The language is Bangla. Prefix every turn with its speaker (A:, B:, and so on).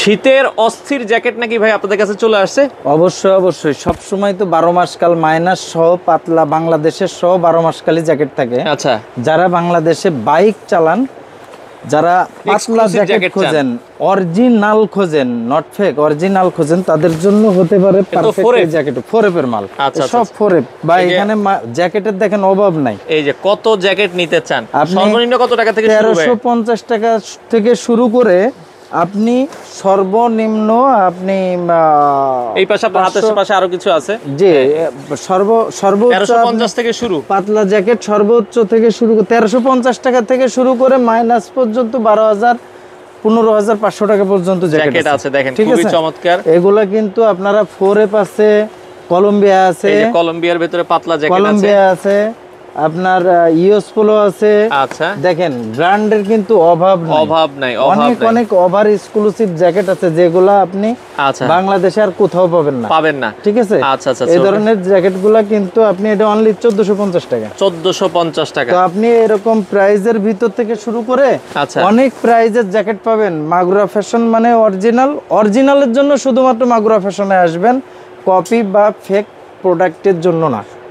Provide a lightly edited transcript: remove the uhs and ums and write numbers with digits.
A: শীতের অস্থির জ্যাকেট নাকি ভাই আপনাদের কাছে চলে আসছে?
B: অবশ্যই অবশ্যই, সবসময় তো 12 মাস কাল মাইনাস সহ পাতলা বাংলাদেশের সহ 12 মাস কালই জ্যাকেট থাকে।
A: আচ্ছা,
B: যারা বাংলাদেশে বাইক চালান, যারা পাতলা জ্যাকেট খোঁজেন, অরিজিনাল খোঁজেন, নট ফেক, অরিজিনাল খোঁজেন, তাদের জন্য হতে পারে পারফেক্ট জ্যাকেট। ফোরেপের মাল, সব ফোরেপ। বা এখানে জ্যাকেটের দেখেন অভাব নাই।
A: এই যে কত জ্যাকেট নিতে চান, সর্বনিম্ন কত টাকা থেকে শুরু?
B: 1350 টাকা থেকে শুরু করে আপনি সর্বনিম্ন আপনি
A: এই পাশে আপনার হাতের পাশে আরো কিছু আছে,
B: জি, সর্বোচ্চ
A: 1350 থেকে শুরু
B: পাতলা জ্যাকেট, সর্বোচ্চ থেকে শুরু করে 1350 টাকা থেকে শুরু করে মাইনাস পর্যন্ত 12,000 15,500 টাকা পর্যন্ত জ্যাকেট আছে।
A: দেখেন খুবই চমৎকার।
B: এগুলা কিন্তু আপনারা ফোরেপ আছে, কলম্বিয়া আছে,
A: এই যে কলম্বিয়ার ভিতরে পাতলা জ্যাকেট আছে,
B: কলম্বিয়া আছে, আপনার ইউএস পোলো আছে।
A: আচ্ছা,
B: দেখেন ব্র্যান্ডের কিন্তু অভাব নাই। অনেক অনেক ওভার এক্সক্লুসিভ জ্যাকেট আছে যেগুলো আপনি বাংলাদেশে আর কোথাও পাবেন না। ঠিক আছে, এই ধরনের জ্যাকেটগুলো কিন্তু আপনি এটা অনলি 1450 টাকা।
A: 1450 টাকা।
B: তো আপনি এরকম প্রাইজের ভিতর থেকে শুরু করে অনেক প্রাইজের জ্যাকেট পাবেন। মাগুরা ফ্যাশন মানে অরিজিনালের জন্য শুধুমাত্র মাগুরা ফ্যাশনে আসবেন, কপি বা ফেক প্রোডাক্টের জন্য না।